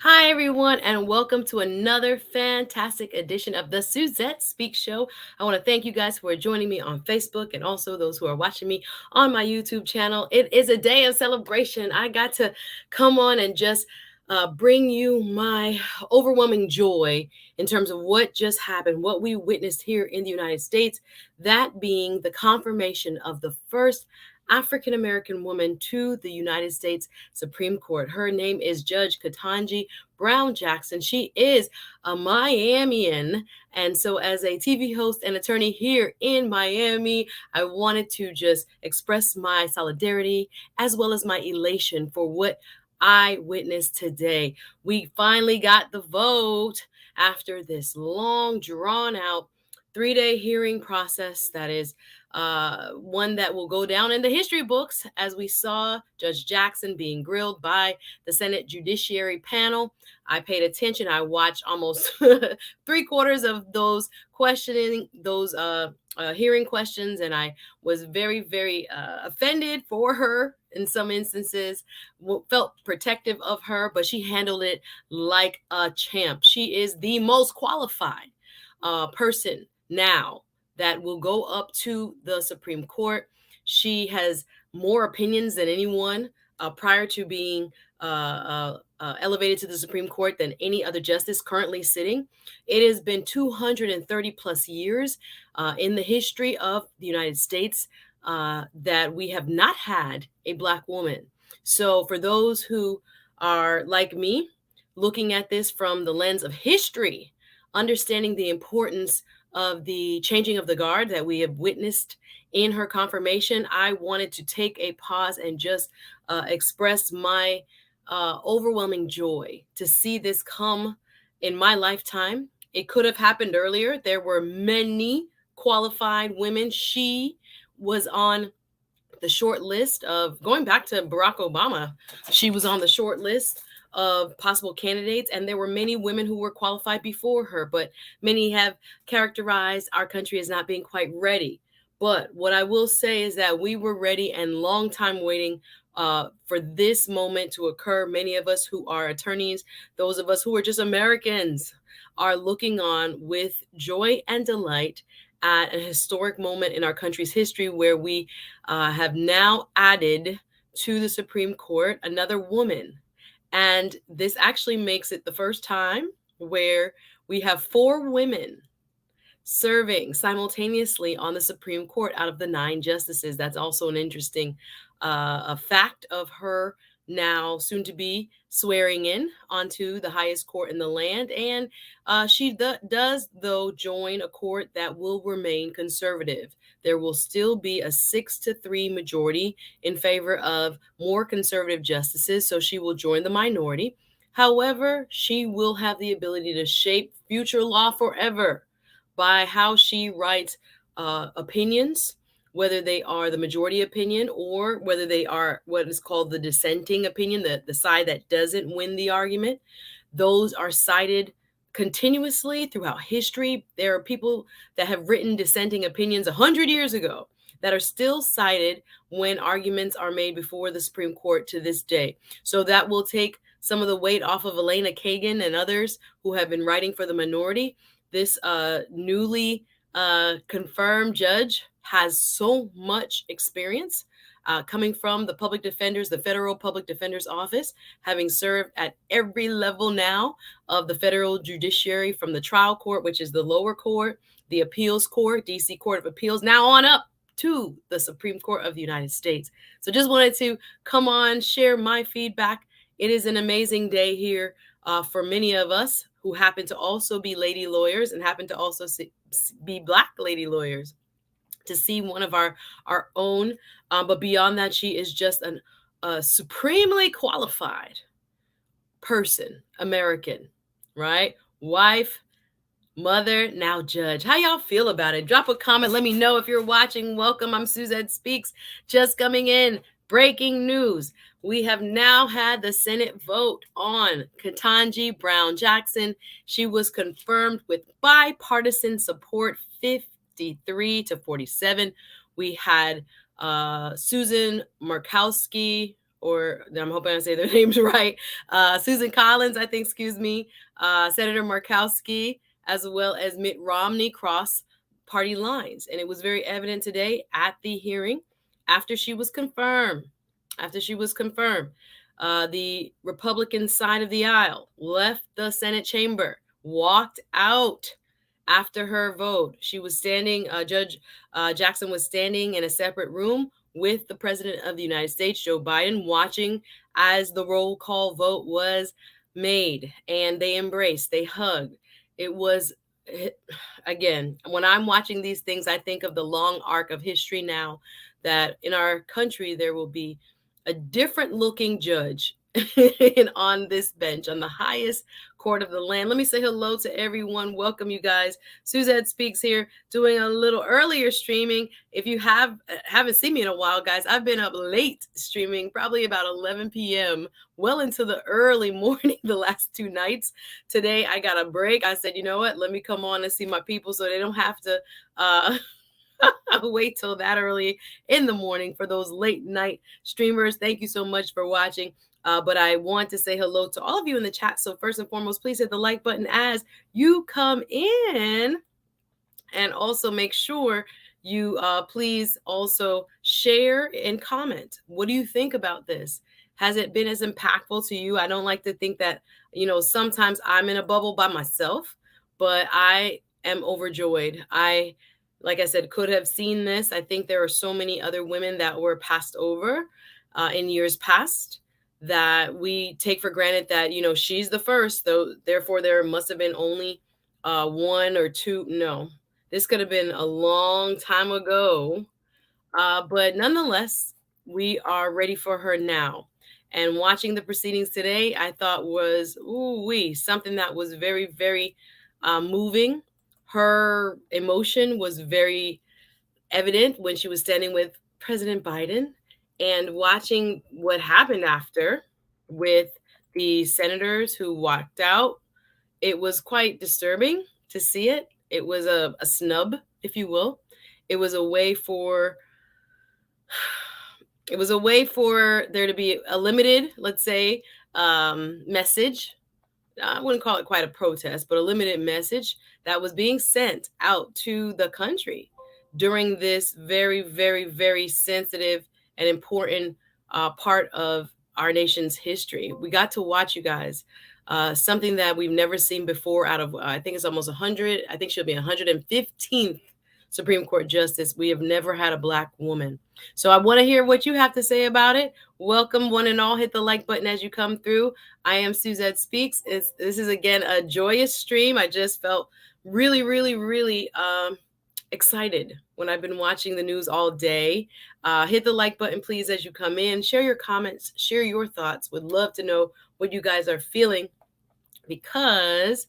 Hi, everyone, and welcome to another fantastic edition of the Suzette Speaks Show. I want to thank you guys for joining me on Facebook and also those who are watching me on my YouTube channel. It is a day of celebration. I got to come on and just bring you my overwhelming joy in terms of what just happened, what we witnessed here in the United States, that being the confirmation of the first African American woman to the United States Supreme Court. Her name is Judge Kentanji Brown Jackson. She is a Miamian. And so, as a TV host and attorney here in Miami, I wanted to just express my solidarity as well as my elation for what I witnessed today. We finally got the vote after this long, drawn out 3-day hearing process that is one that will go down in the history books as we saw Judge Jackson being grilled by the Senate Judiciary panel. I paid attention. I watched almost 3/4 of those questioning, those hearing questions, and I was very, very offended for her in some instances, felt protective of her, but she handled it like a champ. She is the most qualified person now that will go up to the Supreme Court. She has more opinions than anyone prior to being elevated to the Supreme Court than any other justice currently sitting. It has been 230 plus years in the history of the United States that we have not had a Black woman. So, for those who are like me, looking at this from the lens of history, understanding the importance of the changing of the guard that we have witnessed in her confirmation, I wanted to take a pause and just express my overwhelming joy to see this come in my lifetime. It could have happened earlier. There were many qualified women. She was on the short list of going back to Barack Obama. She was on the short list of possible candidates, and there were many women who were qualified before her, but many have characterized our country as not being quite ready. But what I will say is that we were ready and long time waiting for this moment to occur. Many of us who are attorneys, those of us who are just Americans, are looking on with joy and delight at a historic moment in our country's history where we have now added to the Supreme Court another woman. And this actually makes it the first time where we have 4 women serving simultaneously on the Supreme Court out of the 9 justices. That's also an interesting a fact of her now soon to be swearing in onto the highest court in the land. And she does, though, join a court that will remain conservative. There will still be a 6-3 majority in favor of more conservative justices. So she will join the minority. However, she will have the ability to shape future law forever by how she writes opinions, whether they are the majority opinion or whether they are what is called the dissenting opinion, the side that doesn't win the argument. Those are cited continuously throughout history. There are people that have written dissenting opinions 100 years ago that are still cited when arguments are made before the Supreme Court to this day. So that will take some of the weight off of Elena Kagan and others who have been writing for the minority. This newly confirmed judge has so much experience coming from the public defenders, the federal public defender's office, having served at every level now of the federal judiciary, from the trial court, which is the lower court, the appeals court, DC Court of Appeals, now on up to the Supreme Court of the United States. So just wanted to come on, share my feedback. It is an amazing day here for many of us who happen to also be lady lawyers and happen to also be Black lady lawyers, to see one of our own. But beyond that, she is just a supremely qualified person, American, right? Wife, mother, now judge. How y'all feel about it? Drop a comment. Let me know if you're watching. Welcome. I'm Suzette Speaks. Just coming in. Breaking news. We have now had the Senate vote on Kentanji Brown Jackson. She was confirmed with bipartisan support, 53-47. We had Susan Murkowski, or I'm hoping I say their names right, Susan Collins, I think, excuse me, Senator Murkowski, as well as Mitt Romney cross party lines. And it was very evident today at the hearing after she was confirmed. After she was confirmed, the Republican side of the aisle left the Senate chamber, walked out after her vote. She was standing, Judge Jackson was standing in a separate room with the President of the United States, Joe Biden, watching as the roll call vote was made. And they embraced, they hugged. It was, again, when I'm watching these things, I think of the long arc of history now, that in our country, there will be a different looking judge on this bench on the highest court of the land. Let me say hello to everyone. Welcome, you guys. Suzette Speaks here, doing a little earlier streaming. If you haven't seen me in a while, guys, I've been up late streaming, probably about 11 p.m., well into the early morning the last 2 nights. Today, I got a break. I said, you know what? Let me come on and see my people so they don't have to wait till that early in the morning for those late night streamers. Thank you so much for watching. But I want to say hello to all of you in the chat. So first and foremost, please hit the like button as you come in. And also make sure you please also share and comment. What do you think about this? Has it been as impactful to you? I don't like to think that, sometimes I'm in a bubble by myself, but I am overjoyed. Like I said, could have seen this. I think there are so many other women that were passed over in years past that we take for granted that, she's the first, though, therefore there must have been only 1 or 2. No, this could have been a long time ago. But nonetheless, we are ready for her now. And watching the proceedings today, I thought was, something that was very, very moving. Her emotion was very evident when she was standing with President Biden, and watching what happened after with the senators who walked out. It was quite disturbing to see it. It was a snub, if you will. It was a way for there to be a limited, let's say, message. I wouldn't call it quite a protest, but a limited message that was being sent out to the country during this very, very, very sensitive and important part of our nation's history. We got to watch, you guys, something that we've never seen before out of, I think it's almost 100. I think she'll be 115th Supreme Court Justice. We have never had a Black woman. So I want to hear what you have to say about it. Welcome, one and all. Hit the like button as you come through. I am Suzette Speaks. This is, again, a joyous stream. I just felt really, really, really excited when I've been watching the news all day. Hit the like button, please, as you come in. Share your comments. Share your thoughts. Would love to know what you guys are feeling, because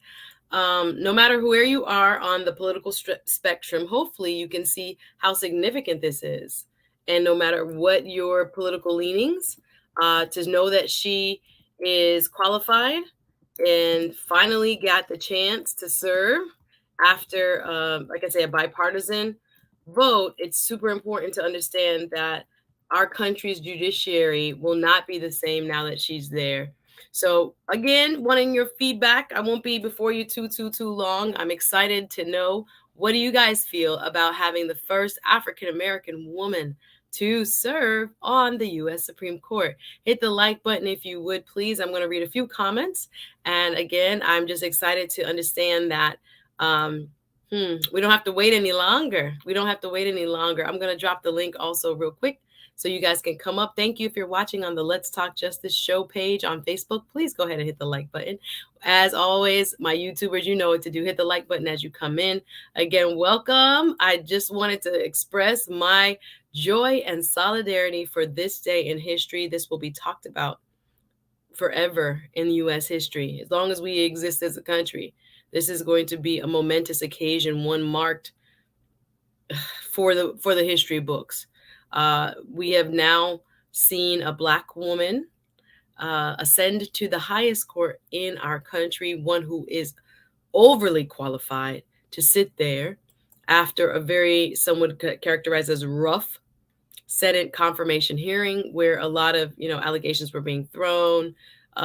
no matter where you are on the political spectrum, hopefully you can see how significant this is. And no matter what your political leanings, to know that she is qualified and finally got the chance to serve after, like I say, a bipartisan vote. It's super important to understand that our country's judiciary will not be the same now that she's there. So again, wanting your feedback. I won't be before you too long. I'm excited to know, what do you guys feel about having the first African-American woman to serve on the U.S. Supreme Court? Hit the like button if you would, please. I'm going to read a few comments. And again, I'm just excited to understand that we don't have to wait any longer. We don't have to wait any longer. I'm going to drop the link also real quick so you guys can come up. Thank you. If you're watching on the Let's Talk Justice show page on Facebook, please go ahead and hit the like button. As always, my YouTubers, you know what to do. Hit the like button as you come in. Again, welcome. I just wanted to express my joy and solidarity for this day in history. This will be talked about forever in U.S. history. As long as we exist as a country, this is going to be a momentous occasion, one marked for the history books. We have now seen a Black woman ascend to the highest court in our country, one who is overly qualified to sit there after a very, some would characterize as rough Senate confirmation hearing where a lot of, allegations were being thrown.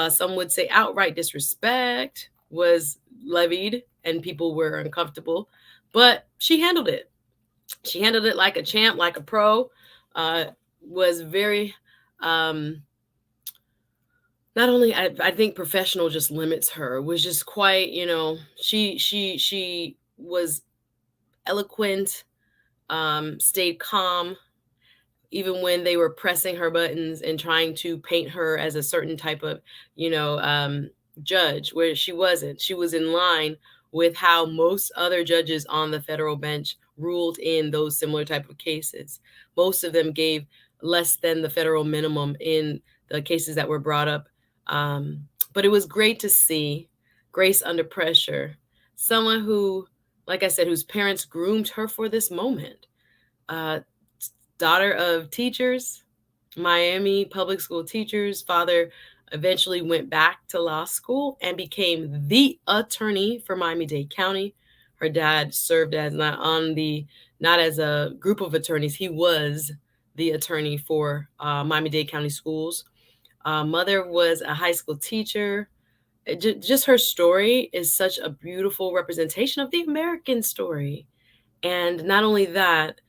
Some would say outright disrespect was levied and people were uncomfortable, but she handled it. She handled it like a champ, like a pro. Was very, not only I think professional just limits her. Was just quite, she was eloquent, stayed calm, even when they were pressing her buttons and trying to paint her as a certain type of, judge, where she wasn't. She was in line with how most other judges on the federal bench ruled in those similar type of cases. Most of them gave less than the federal minimum in the cases that were brought up. But it was great to see Grace under pressure, someone who, like I said, whose parents groomed her for this moment. Daughter of teachers, Miami public school teachers. Father eventually went back to law school and became the attorney for Miami-Dade County. Her dad served as not as a group of attorneys. He was the attorney for Miami-Dade County schools. Mother was a high school teacher. Just her story is such a beautiful representation of the American story. And not only that,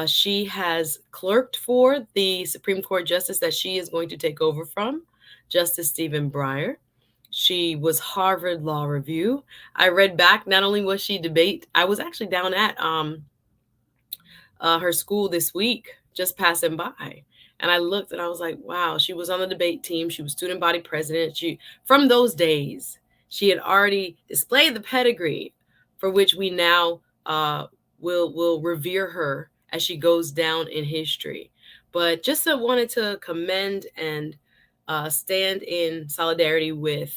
she has clerked for the Supreme Court justice that she is going to take over from, Justice Stephen Breyer. She was Harvard Law Review. I read back, not only was she debate, I was actually down at her school this week, just passing by. And I looked and I was like, wow, she was on the debate team. She was student body president. From those days, she had already displayed the pedigree for which we now will revere her as she goes down in history. But just wanted to commend and stand in solidarity with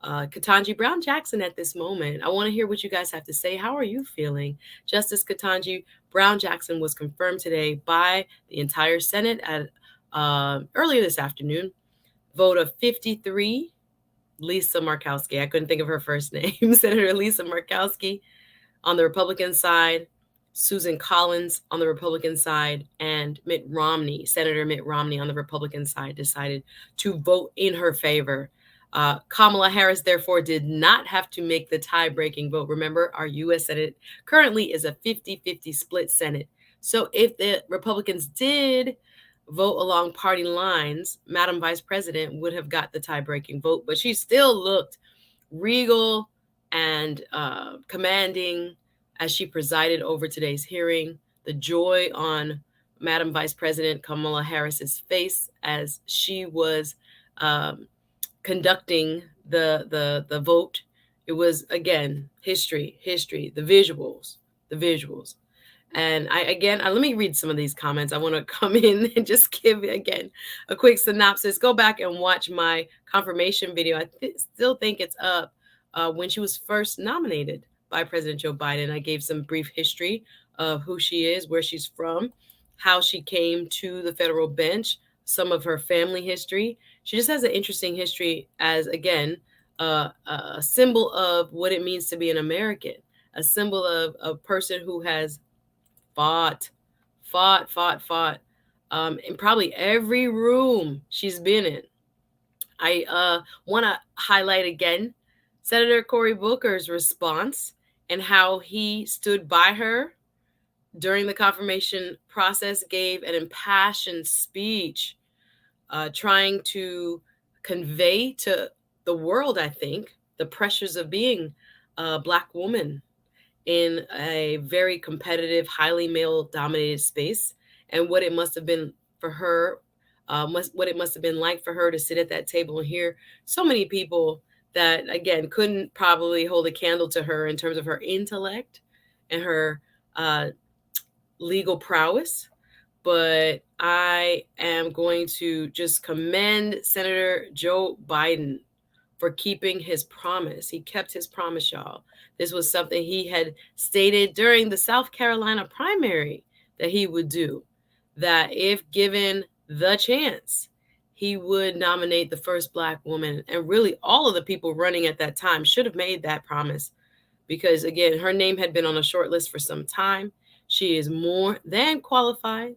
Kentanji Brown Jackson at this moment. I want to hear what you guys have to say. How are you feeling? Justice Kentanji Brown Jackson was confirmed today by the entire Senate at earlier this afternoon. Vote of 53. Lisa Murkowski. I couldn't think of her first name. Senator Lisa Murkowski on the Republican side, Susan Collins on the Republican side, and Senator Mitt Romney on the Republican side decided to vote in her favor. Kamala Harris, therefore, did not have to make the tie-breaking vote. Remember, our U.S. Senate currently is a 50-50 split Senate. So if the Republicans did vote along party lines, Madam Vice President would have got the tie-breaking vote, but she still looked regal and commanding as she presided over today's hearing. The joy on Madam Vice President Kamala Harris's face as she was conducting the vote. It was, again, history, the visuals. And let me read some of these comments. I want to come in and just give, again, a quick synopsis. Go back and watch my confirmation video. I still think it's up when she was first nominated by President Joe Biden. I gave some brief history of who she is, where she's from, how she came to the federal bench, some of her family history. She just has an interesting history as, again, a symbol of what it means to be an American, a symbol of a person who has fought in probably every room she's been in. I want to highlight again Senator Cory Booker's response and how he stood by her during the confirmation process, gave an impassioned speech trying to convey to the world, I think, the pressures of being a Black woman in a very competitive, highly male-dominated space, and what it must have been for her, what it must have been like for her to sit at that table and hear so many people that, again, couldn't probably hold a candle to her in terms of her intellect and her legal prowess. But I am going to just commend Senator Joe Biden for keeping his promise. He kept his promise, y'all. This was something he had stated during the South Carolina primary that he would do, that if given the chance, he would nominate the first Black woman. And really all of the people running at that time should have made that promise because, again, her name had been on a short list for some time. She is more than qualified.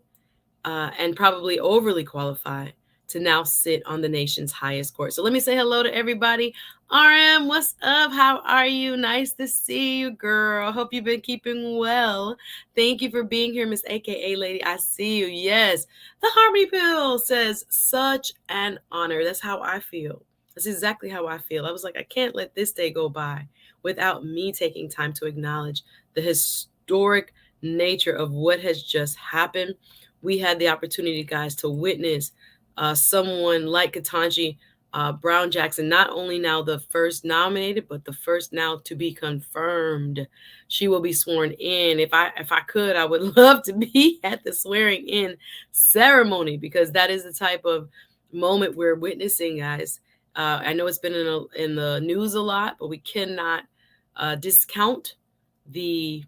and probably overly qualified to now sit on the nation's highest court. So let me say hello to everybody. RM, what's up? How are you? Nice to see you, girl. Hope you've been keeping well. Thank you for being here, Miss AKA Lady. I see you. Yes. The Harmony Pill says, such an honor. That's how I feel. That's exactly how I feel. I was like, I can't let this day go by without me taking time to acknowledge the historic nature of what has just happened. We had the opportunity, guys, to witness someone like Kentanji Brown Jackson, not only now the first nominated, but the first now to be confirmed. She will be sworn in. If I could, I would love to be at the swearing in ceremony, because that is the type of moment we're witnessing, guys. I know it's been in the news a lot, but we cannot discount the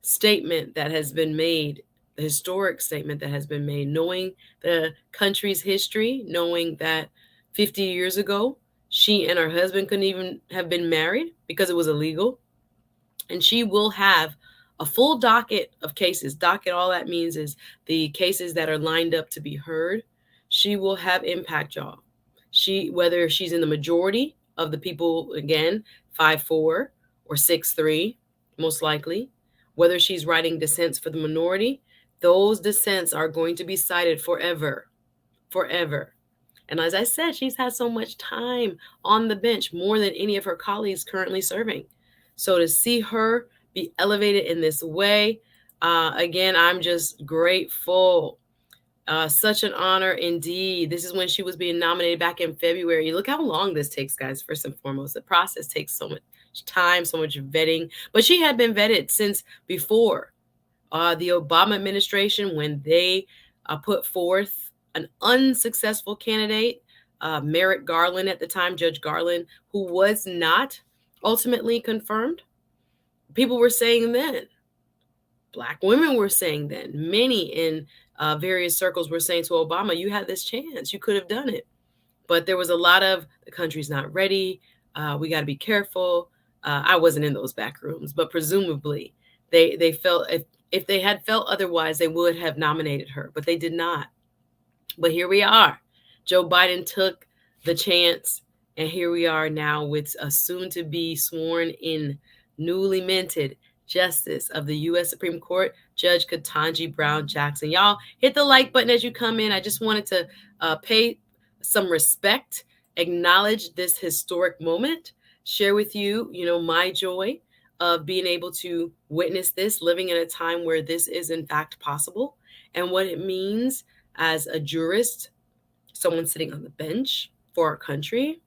statement that has been made, the historic statement that has been made, knowing the country's history, knowing that 50 years ago, she and her husband couldn't even have been married because it was illegal. And she will have a full docket of cases. Docket, all that means is the cases that are lined up to be heard. She will have impact, y'all. Whether she's in the majority of the people, again, 5-4 or 6-3, most likely, whether she's writing dissents for the minority, those dissents are going to be cited forever, forever. And as I said, she's had so much time on the bench, more than any of her colleagues currently serving. So to see her be elevated in this way, again, I'm just grateful. Such an honor indeed. This is when she was being nominated back in February. Look how long this takes, guys, first and foremost. The process takes so much time, so much vetting. But she had been vetted since before the Obama administration, when they put forth an unsuccessful candidate, Merrick Garland at the time, Judge Garland, who was not ultimately confirmed. People were saying then, Black women were saying then, many in various circles were saying to Obama, you had this chance, you could have done it. But there was a lot of, the country's not ready, we got to be careful. I wasn't in those back rooms, but presumably they felt, if they had felt otherwise, they would have nominated her, but they did not. But here we are. Joe Biden took the chance, and here we are now with a soon-to-be sworn-in, newly minted Justice of the U.S. Supreme Court, Judge Kentanji Brown Jackson. Y'all, hit the like button as you come in. I just wanted to pay some respect, acknowledge this historic moment, share with you, my joy of being able to witness this, living in a time where this is in fact possible, and what it means as a jurist, someone sitting on the bench for our country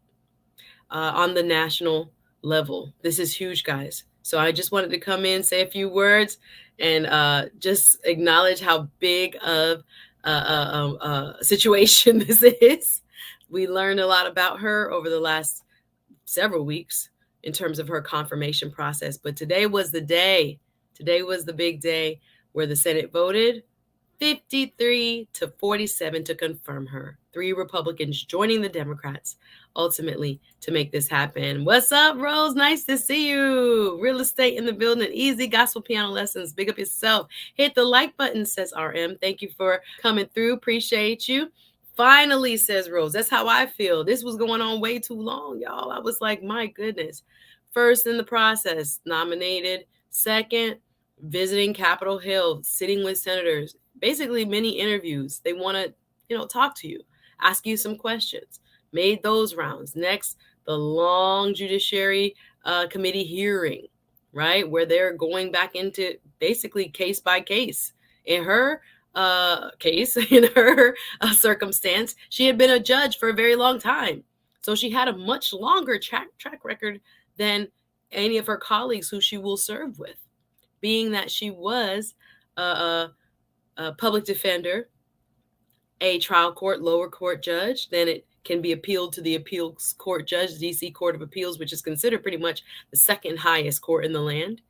on the national level. This is huge, guys. So I just wanted to come in, say a few words, and just acknowledge how big of a situation this is. We learned a lot about her over the last several weeks in terms of her confirmation process. But today was the day. Today was the big day where the Senate voted 53-47 to confirm her. 3 Republicans joining the Democrats ultimately to make this happen. What's up, Rose? Nice to see you. Real estate in the building. Easy gospel piano lessons. Big up yourself. Hit the like button, says RM. Thank you for coming through. Appreciate you. Finally, says Rose. That's how I feel. This was going on way too long, y'all. I was like, my goodness. First in the process, nominated. Second, visiting Capitol Hill, sitting with senators. Basically, many interviews. They want to, talk to you, ask you some questions. Made those rounds. Next, the long Judiciary Committee hearing, right, where they're going back into basically case by case. In her case, in her circumstance, she had been a judge for a very long time. So she had a much longer track record than any of her colleagues who she will serve with, being that she was a public defender, a trial court, lower court judge. Then it can be appealed to the appeals court judge, DC Court of Appeals, which is considered pretty much the second highest court in the land.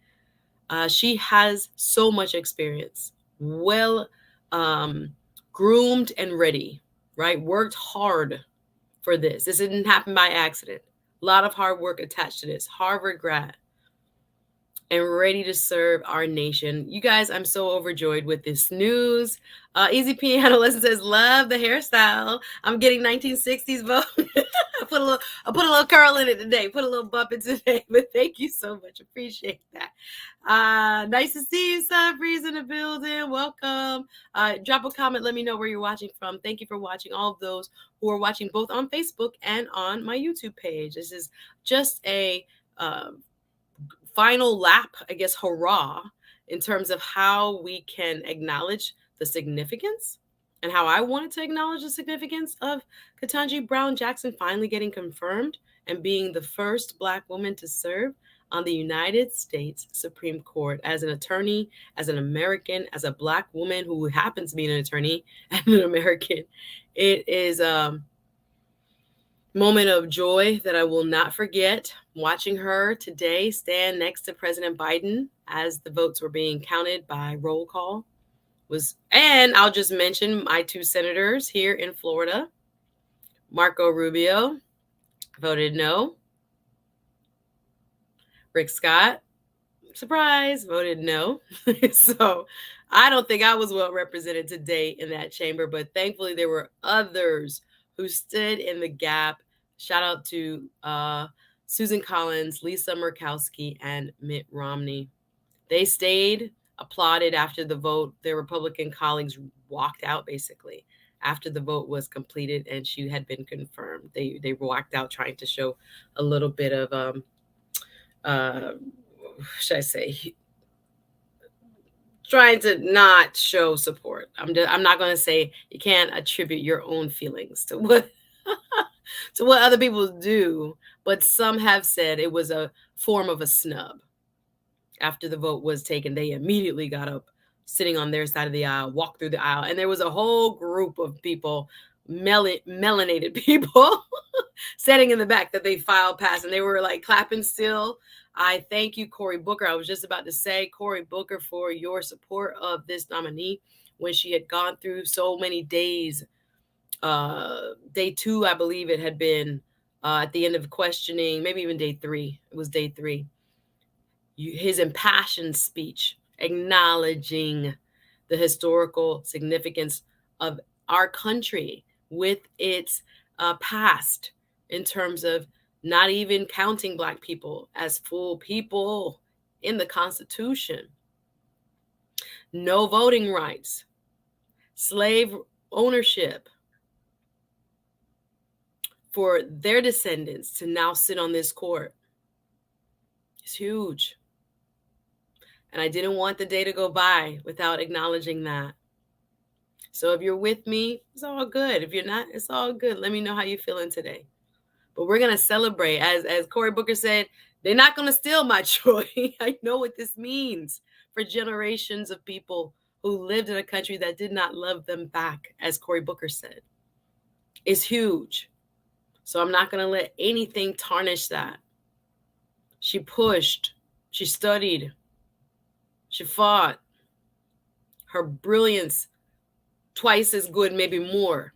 She has so much experience, well groomed and ready, right? Worked hard for this. This didn't happen by accident. A lot of hard work attached to this. Harvard grad. and ready to serve our nation. You guys, I'm so overjoyed with this news. Easy Piano Lesson says, love the hairstyle. I'm getting 1960s vote. I put a little curl in it today. Put a little bump in today. But thank you so much. Appreciate that. Nice to see you, Sunbreeze, in the building. Welcome. Drop a comment. Let me know where you're watching from. Thank you for watching, all of those who are watching both on Facebook and on my YouTube page. This is just a final lap, I guess, hurrah, in terms of how we can acknowledge the significance and how I wanted to acknowledge the significance of Kentanji Brown Jackson finally getting confirmed and being the first Black woman to serve on the United States Supreme Court as an attorney, as an American, as a Black woman who happens to be an attorney and an American. It is moment of joy that I will not forget. Watching her today stand next to President Biden as the votes were being counted by roll call and I'll just mention my two senators here in Florida. Marco Rubio voted no. Rick Scott, surprise, voted no. So I don't think I was well represented today in that chamber, but thankfully there were others who stood in the gap. Shout out to Susan Collins, Lisa Murkowski, and Mitt Romney. They stayed, applauded after the vote. Their Republican colleagues walked out basically after the vote was completed and she had been confirmed. They walked out trying to show a little bit of should I say, trying to not show support. I'm not going to say you can't attribute your own feelings to what to what other people do, but some have said it was a form of a snub. After the vote was taken, they immediately got up, sitting on their side of the aisle, walked through the aisle, and there was a whole group of people, melanated people, sitting in the back that they filed past, and they were like clapping still. I thank you, Cory Booker. I was just about to say, Cory Booker, for your support of this nominee when she had gone through so many days. Day 2, I believe it had been at the end of questioning, maybe even day 3. It was day 3. His impassioned speech acknowledging the historical significance of our country with its past in terms of not even counting Black people as full people in the Constitution, no voting rights, slave ownership for their descendants to now sit on this court. It's huge. And I didn't want the day to go by without acknowledging that. So if you're with me, it's all good. If you're not, it's all good. Let me know how you're feeling today. But we're going to celebrate. As Cory Booker said, they're not going to steal my joy. I know what this means for generations of people who lived in a country that did not love them back, as Cory Booker said. It's huge. So I'm not going to let anything tarnish that. She pushed. She studied. She fought. Her brilliance, twice as good, maybe more,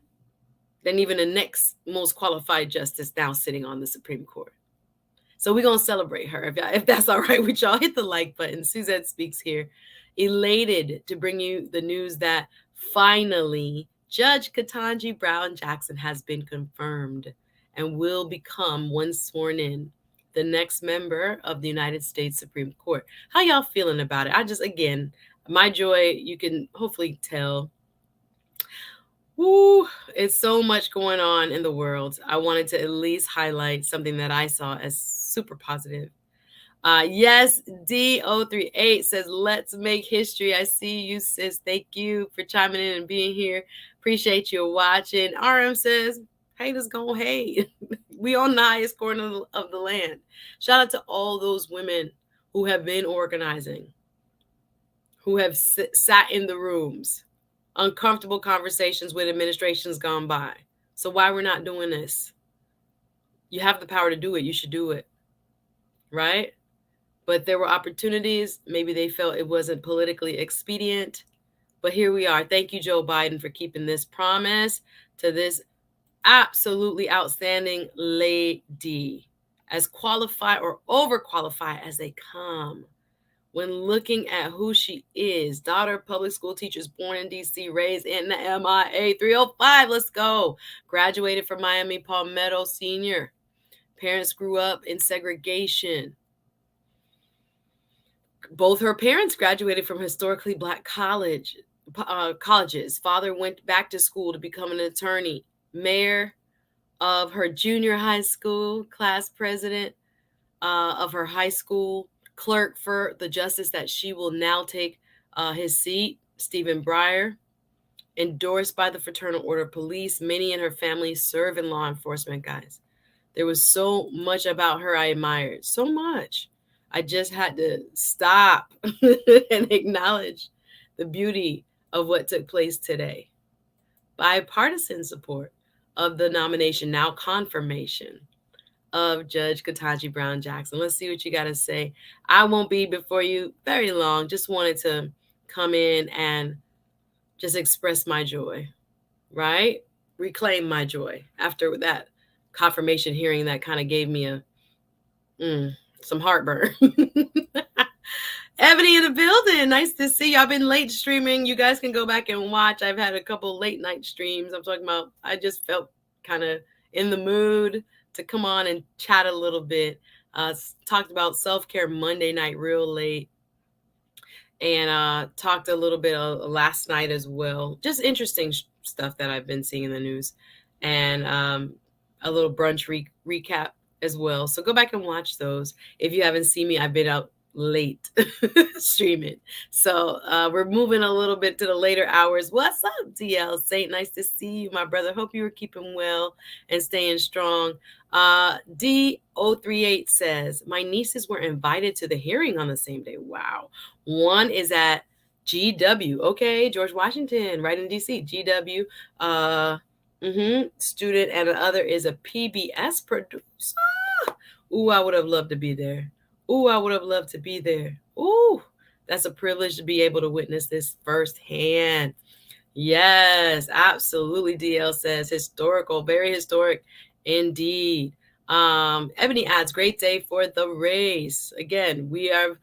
than even the next most qualified justice now sitting on the Supreme Court. So we're going to celebrate her. If that's all right with y'all, hit the like button. Suzette Speaks here. Elated to bring you the news that finally Judge Kentanji Brown Jackson has been confirmed and will become, once sworn in, the next member of the United States Supreme Court. How y'all feeling about it? Again, my joy, you can hopefully tell. Woo, it's so much going on in the world. I wanted to at least highlight something that I saw as super positive. Yes, D038 says, let's make history. I see you, sis. Thank you for chiming in and being here. Appreciate you watching. RM says, haters gonna hate. We on the highest corner of the land. Shout out to all those women who have been organizing, who have sat in the rooms, uncomfortable conversations with administrations gone by. So why we're not doing this? You have the power to do it. You should do it, right? But there were opportunities. Maybe they felt it wasn't politically expedient. But here we are. Thank you, Joe Biden, for keeping this promise to this absolutely outstanding lady, as qualified or overqualified as they come. when looking at who she is. Daughter of public school teachers, born in DC, raised in the MIA 305. Let's go. Graduated from Miami Palmetto Senior. Parents grew up in segregation. Both her parents graduated from historically black colleges. Father went back to school to become an attorney, mayor of her junior high school, class president of her high school, clerk for the justice that she will now take his seat, Stephen Breyer, endorsed by the Fraternal Order of Police. Many in her family serve in law enforcement, guys. There was so much about her I admired, so much. I just had to stop and acknowledge the beauty of what took place today. Bipartisan support of the nomination, now confirmation, of Judge Kentanji Brown Jackson. Let's see what you got to say. I won't be before you very long. Just wanted to come in and just express my joy, right? Reclaim my joy after that confirmation hearing that kind of gave me some heartburn. Ebony in the building. Nice to see you. I've been late streaming. You guys can go back and watch. I've had a couple late night streams. I'm talking about, I just felt kind of in the mood to come on and chat a little bit. Talked about self-care Monday night real late. And talked a little bit last night as well. Just interesting stuff that I've been seeing in the news. And a little brunch recap as well. So go back and watch those. If you haven't seen me, I've been out late streaming. So we're moving a little bit to the later hours. What's up, DL Saint? Nice to see you, my brother. Hope you were keeping well and staying strong. D038 says, my nieces were invited to the hearing on the same day. Wow. One is at GW. Okay, George Washington, right in DC. GW. Student, and the other is a PBS producer. Ooh, I would have loved to be there. Ooh, I would have loved to be there. Ooh, that's a privilege to be able to witness this firsthand. Yes, absolutely. DL says historical, very historic indeed. Ebony adds, great day for the race. Again, we have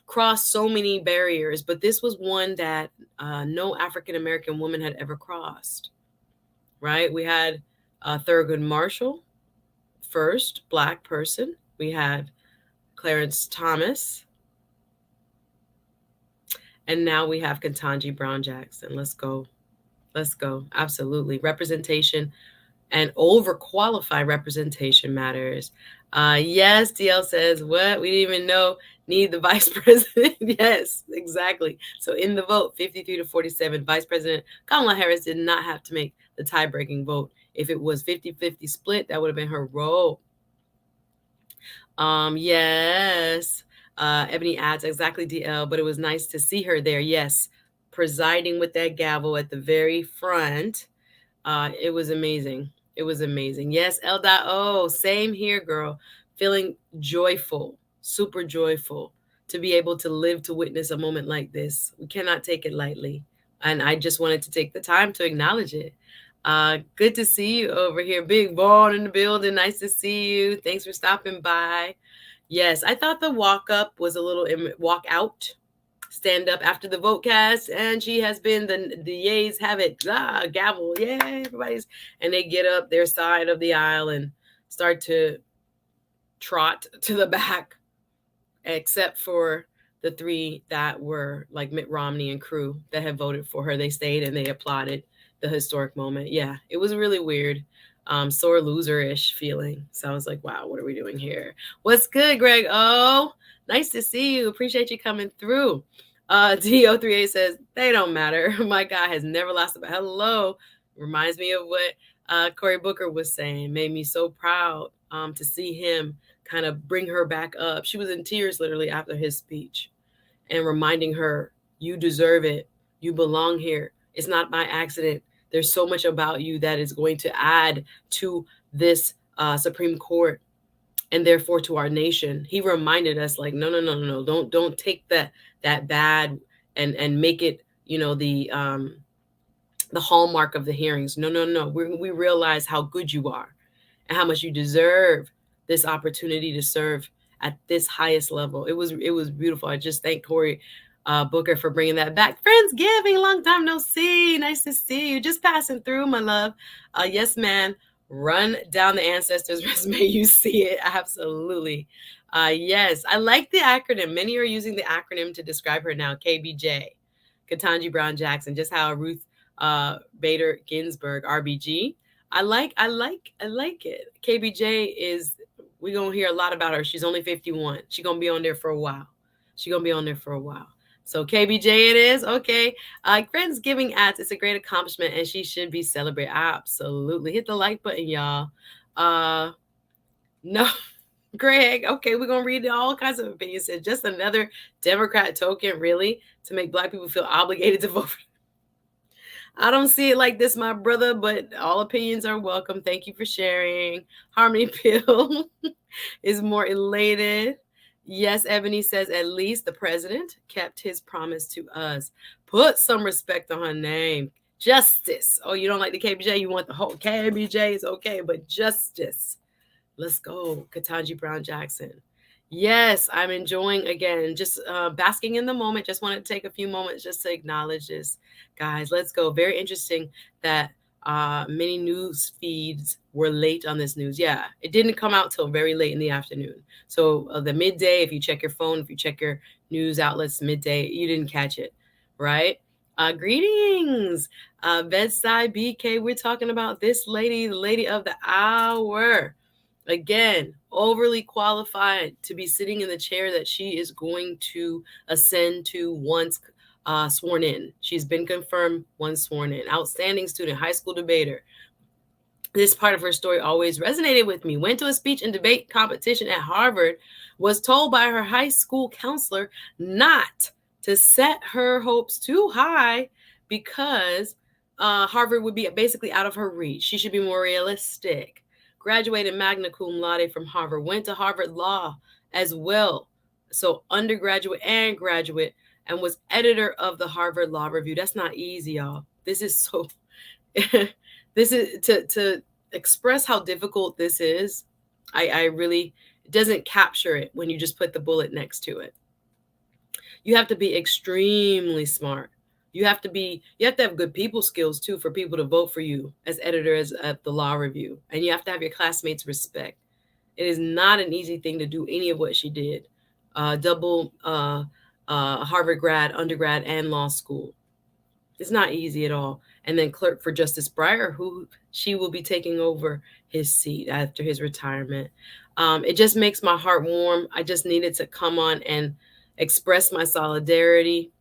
crossed so many barriers, but this was one that no African-American woman had ever crossed, right? We had Thurgood Marshall, first Black person. We had Clarence Thomas. And now we have Kentanji Brown Jackson. Let's go. Let's go. Absolutely. Representation and overqualified representation matters. Yes, DL says, what? We didn't even know need the vice president. Yes, exactly. So in the vote, 53-47, Vice President Kamala Harris did not have to make the tie-breaking vote. If it was 50-50 split, that would have been her role. Yes. Ebony adds, exactly, DL, but it was nice to see her there. Yes, presiding with that gavel at the very front. It was amazing. It was amazing. Yes, L.O. Same here, girl. Feeling joyful, super joyful to be able to live to witness a moment like this. We cannot take it lightly. And I just wanted to take the time to acknowledge it. Good to see you over here. Big Ball in the building. Nice to see you. Thanks for stopping by. Yes, I thought the walk up was a little walk out, stand up after the vote cast, and she has been the yays have it, gavel, yay, everybody's, and they get up their side of the aisle and start to trot to the back, except for the three that were like Mitt Romney and crew that had voted for her. They stayed and they applauded the historic moment. Yeah, it was really weird. Sore loser-ish feeling. So I was like, wow, what are we doing here? What's good, Greg? Oh, nice to see you. Appreciate you coming through. DO38 says, they don't matter. My guy has never lost a hello. Reminds me of what Cory Booker was saying. Made me so proud to see him kind of bring her back up. She was in tears literally after his speech and reminding her, you deserve it. You belong here. It's not by accident. There's so much about you that is going to add to this Supreme Court and therefore to our nation. He reminded us, like, no. Don't take that bad and make it, the hallmark of the hearings. No. We realize how good you are and how much you deserve this opportunity to serve at this highest level. It was beautiful. I just thank Cory Booker for bringing that back. Friendsgiving, long time no see. Nice to see you. Just passing through, my love. Yes, man. Run down the ancestors' resume. You see it. Absolutely. Yes, I like the acronym. Many are using the acronym to describe her now. KBJ, Kentanji Brown Jackson. Just how Ruth Bader Ginsburg, RBG. I like it. KBJ is, we're gonna hear a lot about her. She's only 51. She's gonna be on there for a while. So KBJ it is. Okay. Friendsgiving ads, it's a great accomplishment and she should be celebrated. Absolutely. Hit the like button, y'all. No, Greg. Okay, we're gonna read all kinds of opinions. It's just another Democrat token, really, to make Black people feel obligated to vote for. I don't see it like this, my brother, but all opinions are welcome. Thank you for sharing. Harmony Pill is more elated. Yes, Ebony says, at least the president kept his promise to us. Put some respect on her name. Justice. Oh, you don't like the KBJ? You want the whole KBJ? It's okay, but justice. Let's go. Kentanji Brown Jackson. Yes, I'm enjoying, again, just basking in the moment. Just want to take a few moments just to acknowledge this. Guys, let's go. Very interesting that many news feeds were late on this news. Yeah, it didn't come out till very late in the afternoon. So the midday, if you check your phone, if you check your news outlets midday, you didn't catch it, right? Greetings, Bedside BK. We're talking about this lady, the lady of the hour. Again, overly qualified to be sitting in the chair that she is going to ascend to once sworn in. She's been confirmed once sworn in. Outstanding student, high school debater. This part of her story always resonated with me. Went to a speech and debate competition at Harvard, was told by her high school counselor not to set her hopes too high because Harvard would be basically out of her reach. She should be more realistic. Graduated magna cum laude from Harvard, went to Harvard Law as well. So undergraduate and graduate, and was editor of the Harvard Law Review. That's not easy, y'all. This is so, this is to express how difficult this is. I really, it doesn't capture it when you just put the bullet next to it. You have to be extremely smart. You have to have good people skills too for people to vote for you as editors at the Law Review. And you have to have your classmates respect. It is not an easy thing to do any of what she did. Double Harvard grad, undergrad, and law school. It's not easy at all. And then clerk for Justice Breyer, who she will be taking over his seat after his retirement. It just makes my heart warm. I just needed to come on and express my solidarity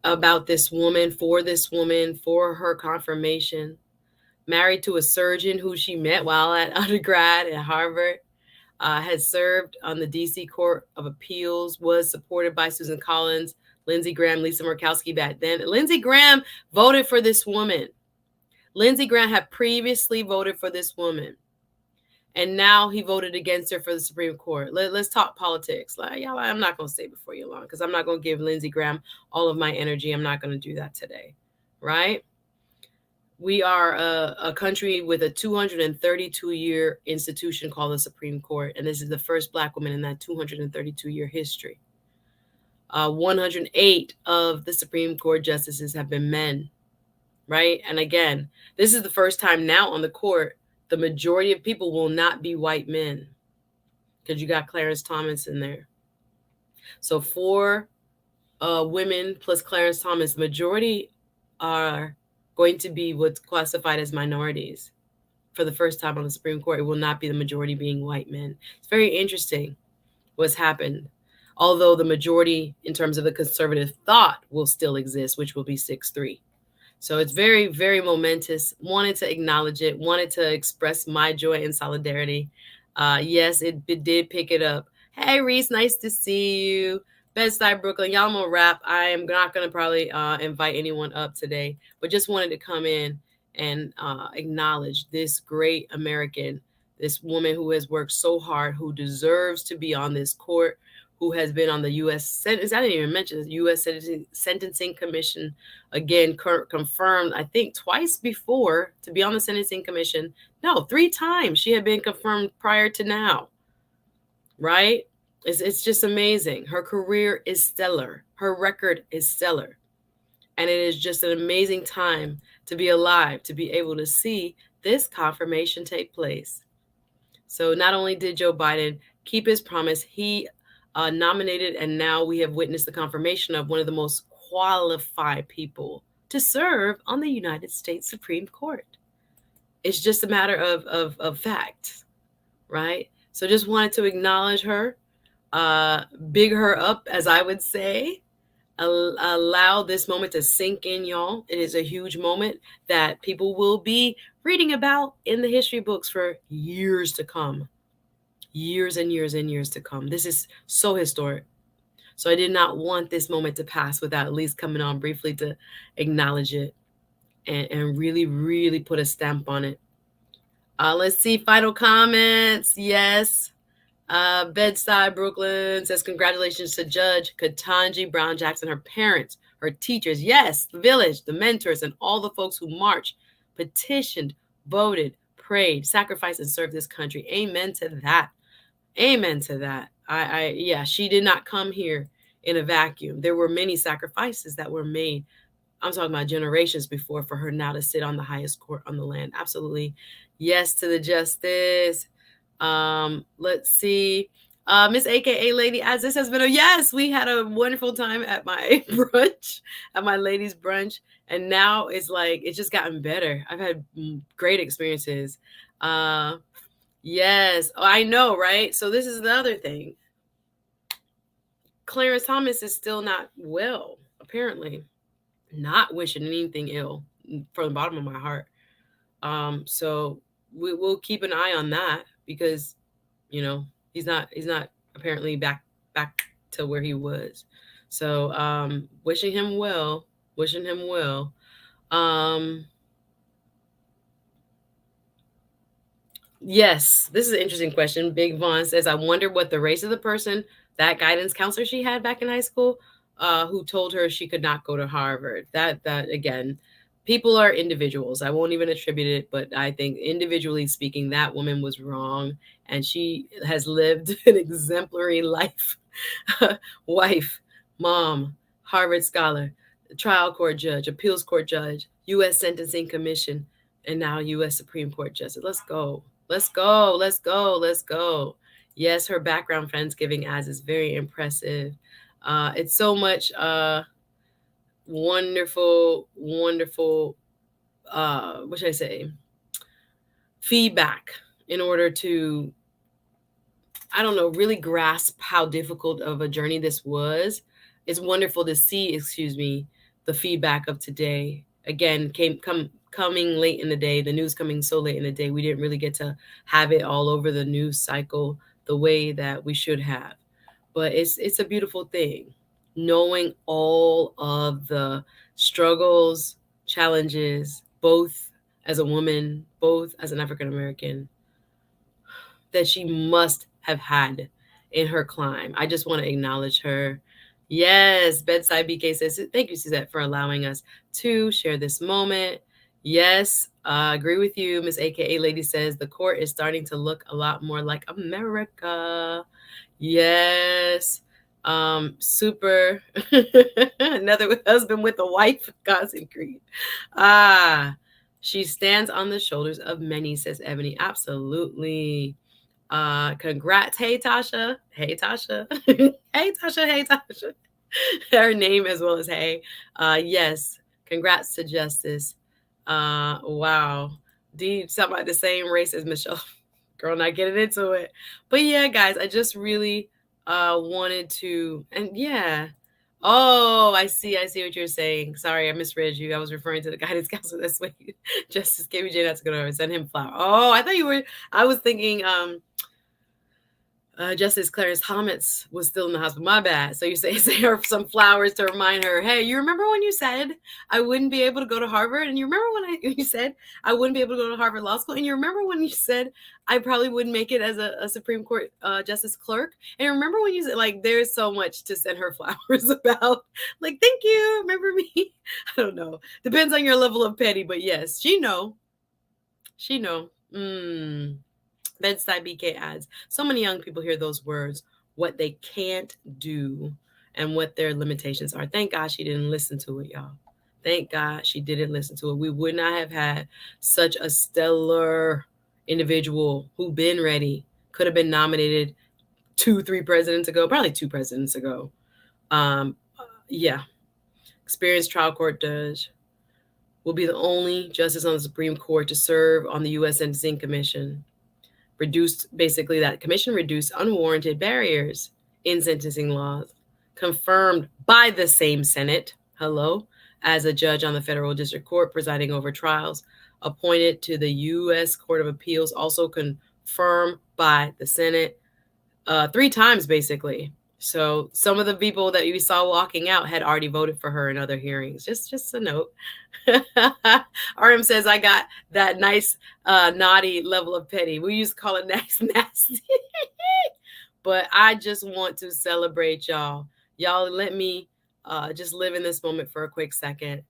about this woman, for her confirmation. Married to a surgeon who she met while at undergrad at Harvard, had served on the D.C. Court of Appeals, was supported by Susan Collins, Lindsey Graham, Lisa Murkowski back then. Lindsey Graham voted for this woman. Lindsey Graham had previously voted for this woman. And now he voted against her for the Supreme Court. Let's talk politics. Y'all, I'm not going to stay before you long because I'm not going to give Lindsey Graham all of my energy. I'm not going to do that today, right? We are a country with a 232-year institution called the Supreme Court, and this is the first Black woman in that 232-year history. 108 of the Supreme Court justices have been men, right? And again, this is the first time now on the court the majority of people will not be white men because you got Clarence Thomas in there. So 4 women plus Clarence Thomas, the majority are going to be what's classified as minorities. For the first time on the Supreme Court, it will not be the majority being white men. It's very interesting what's happened. Although the majority in terms of the conservative thought will still exist, which will be 6-3. So it's very, very momentous. Wanted to acknowledge it. Wanted to express my joy and solidarity. Yes, it did pick it up. Hey, Reese, nice to see you. Bedside, Brooklyn. Y'all, I'm going to wrap. I am not going to probably invite anyone up today, but just wanted to come in and acknowledge this great American, this woman who has worked so hard, who deserves to be on this court, who has been on the U.S. Sentence. I didn't even mention the U.S. Sentencing Commission, again, confirmed, I think, twice before to be on the Sentencing Commission. No, 3 times she had been confirmed prior to now. right? It's just amazing. Her career is stellar. Her record is stellar. And it is just an amazing time to be alive, to be able to see this confirmation take place. So not only did Joe Biden keep his promise, he nominated, and now we have witnessed the confirmation of one of the most qualified people to serve on the United States Supreme Court. It's just a matter of fact, right? So just wanted to acknowledge her, big her up, as I would say. Allow this moment to sink in, y'all. It is a huge moment that people will be reading about in the history books for years to come. Years and years and years to come. This is so historic. So I did not want this moment to pass without at least coming on briefly to acknowledge it and really, really put a stamp on it. Let's see, final comments. Yes. Bedside, Brooklyn says, congratulations to Judge Kentanji Brown Jackson, her parents, her teachers, yes, the village, the mentors, and all the folks who marched, petitioned, voted, prayed, sacrificed, and served this country. Amen to that. Amen to that. Yeah, she did not come here in a vacuum. There were many sacrifices that were made. I'm talking about generations before for her now to sit on the highest court on the land. Absolutely. Yes to the justice. Let's see. Miss AKA Lady, as this has been yes, we had a wonderful time at my brunch, at my ladies' brunch. And now it's like, it's just gotten better. I've had great experiences. Yes, I know, right? So this is the other thing. Clarence Thomas is still not well, apparently. Not wishing anything ill from the bottom of my heart. So we'll keep an eye on that because, you know, he's not apparently back to where he was. So wishing him well. Yes, this is an interesting question. Big Vaughn says, I wonder what the race of the person, that guidance counselor she had back in high school, who told her she could not go to Harvard. That again, people are individuals. I won't even attribute it, but I think individually speaking, that woman was wrong, and she has lived an exemplary life. Wife, mom, Harvard scholar, trial court judge, appeals court judge, U.S. Sentencing Commission, and now U.S. Supreme Court justice. Let's go. Let's go. Let's go. Let's go. Yes, her background Friendsgiving as is very impressive. It's so much wonderful, what should I say? Feedback in order to, I don't know, really grasp how difficult of a journey this was. It's wonderful to see, the feedback of today. Again, coming late in the day, the news coming so late in the day, we didn't really get to have it all over the news cycle the way that we should have. But it's a beautiful thing, knowing all of the struggles, challenges, both as a woman, both as an African American, that she must have had in her climb. I just want to acknowledge her. Yes, Bedside BK says, thank you, Suzette, for allowing us to share this moment. Yes, agree with you. Miss AKA Lady says, the court is starting to look a lot more like America. Yes. Super. Another husband with a wife, God's and Creed. She stands on the shoulders of many, says Ebony. Absolutely. Congrats. Hey, Tasha. Hey, Tasha. Hey, Tasha. Hey, Tasha. Her name as well as hey. Yes. Congrats to Justice. Wow. Talking about the same race as Michelle. Girl, not getting into it. But yeah, guys, I just really wanted to, and yeah. Oh, I see what you're saying. Sorry, I misread you. I was referring to the guidance counselor. That's what Justice KBJ not to go over and send him flower. Oh, I thought you were. I was thinking Justice Clarence Thomas was still in the hospital. My bad. So you say her some flowers to remind her, hey, you remember when you said I wouldn't be able to go to Harvard? And you remember when you said I wouldn't be able to go to Harvard Law School? And you remember when you said I probably wouldn't make it as a Supreme Court Justice clerk? And remember when you said, like, there's so much to send her flowers about. Like, thank you. Remember me? I don't know. Depends on your level of petty. But yes, she know. Bedside BK ads. So many young people hear those words, what they can't do and what their limitations are. Thank God she didn't listen to it, y'all. Thank God she didn't listen to it. We would not have had such a stellar individual who been ready, could have been nominated 2, 3 presidents ago, probably 2 presidents ago. Yeah, experienced trial court judge, will be the only justice on the Supreme Court to serve on the U.S. Sentencing Commission. That commission reduced unwarranted barriers in sentencing laws, confirmed by the same Senate, hello, as a judge on the federal district court presiding over trials, appointed to the U.S. Court of Appeals, also confirmed by the Senate 3 times, basically. So some of the people that you saw walking out had already voted for her in other hearings. Just a note. RM says I got that nice naughty level of petty. We used to call it nice nasty. But I just want to celebrate y'all. Y'all let me just live in this moment for a quick second.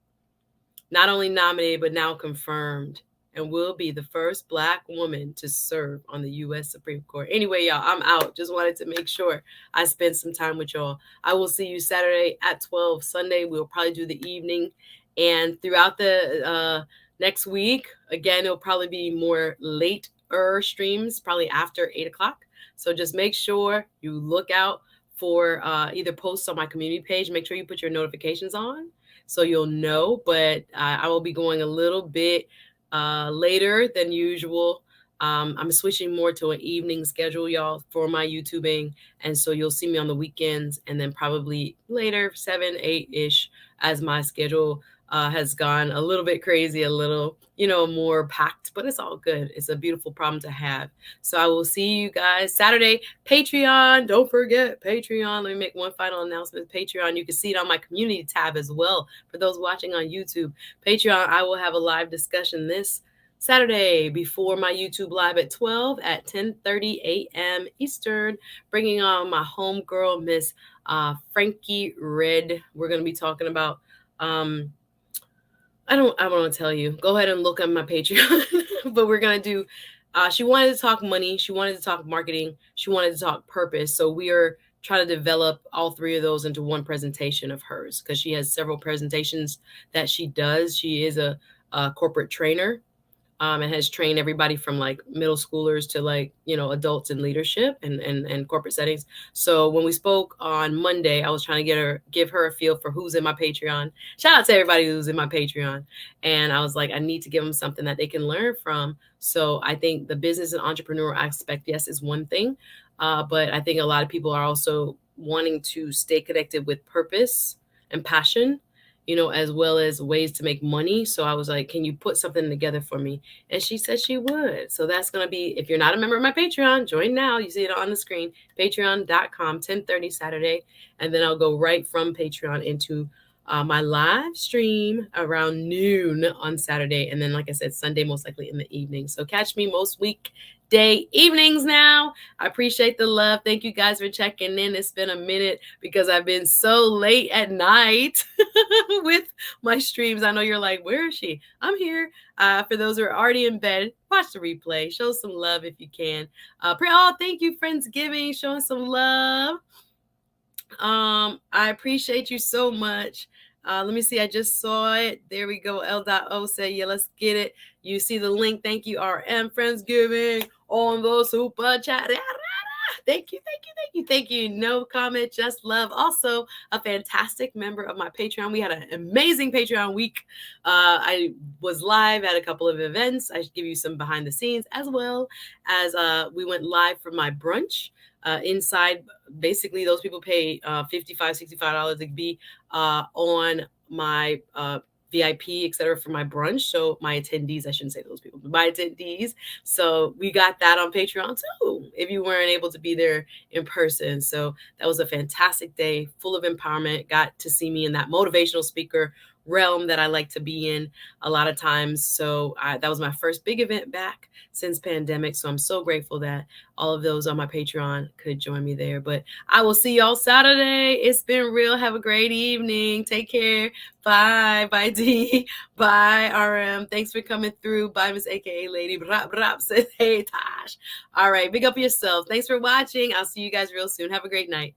Not only nominated, but now confirmed, and will be the first Black woman to serve on the U.S. Supreme Court. Anyway, y'all, I'm out. Just wanted to make sure I spent some time with y'all. I will see you Saturday at 12. Sunday, we'll probably do the evening. And throughout the next week, again, it'll probably be more later streams, probably after 8 o'clock. So just make sure you look out for either posts on my community page. Make sure you put your notifications on so you'll know. But I will be going a little bit later than usual. I'm switching more to an evening schedule, y'all, for my YouTubing. And so you'll see me on the weekends and then probably later, 7, 8-ish, as my schedule has gone a little bit crazy, a little, more packed, but it's all good. It's a beautiful problem to have. So I will see you guys Saturday. Patreon, don't forget Patreon. Let me make one final announcement. Patreon, you can see it on my community tab as well. For those watching on YouTube, Patreon, I will have a live discussion this Saturday before my YouTube live at 12 at 10:30 a.m. Eastern, bringing on my homegirl, Miss Frankie Red. We're going to be talking about I want to tell you. Go ahead and look at my Patreon. But we're going to do, she wanted to talk money. She wanted to talk marketing. She wanted to talk purpose. So we are trying to develop all 3 of those into one presentation of hers because she has several presentations that she does. She is a corporate trainer. And has trained everybody from like middle schoolers to like, adults in leadership and corporate settings. So when we spoke on Monday, I was trying to give her a feel for who's in my Patreon. Shout out to everybody who's in my Patreon. And I was like, I need to give them something that they can learn from. So I think the business and entrepreneurial aspect, yes, is one thing. But I think a lot of people are also wanting to stay connected with purpose and passion, as well as ways to make money. So I was like, can you put something together for me? And she said she would. So that's going to be, if you're not a member of my Patreon, join now. You see it on the screen, patreon.com, 10:30 Saturday. And then I'll go right from Patreon into my live stream around noon on Saturday. And then, like I said, Sunday, most likely in the evening. So catch me most weekday evenings now. I appreciate the love. Thank you guys for checking in. It's been a minute because I've been so late at night with my streams. I know you're like, where is she? I'm here. For those who are already in bed, watch the replay. Show some love if you can. Thank you, Friendsgiving. Showing some love. I appreciate you so much. Let me see. I just saw it. There we go. L.O. said, yeah, let's get it. You see the link. Thank you, RM Friendsgiving on the super chat. Thank you. No comment, just love. Also, a fantastic member of my Patreon. We had an amazing Patreon week. I was live at a couple of events. I should give you some behind the scenes as well as we went live for my brunch. Inside, basically, those people pay $55, $65 to be on my VIP, etc., for my brunch. So my attendees, I shouldn't say those people, but my attendees. So we got that on Patreon too, if you weren't able to be there in person. So that was a fantastic day, full of empowerment. Got to see me in that motivational speaker realm that I like to be in a lot of times. So that was my first big event back since pandemic. So I'm so grateful that all of those on my Patreon could join me there. But I will see y'all Saturday. It's been real. Have a great evening. Take care. Bye. Bye, D. Bye, RM. Thanks for coming through. Bye, Miss AKA Lady. Brap, brap. Says, hey, Tosh. All right. Big up yourself. Thanks for watching. I'll see you guys real soon. Have a great night.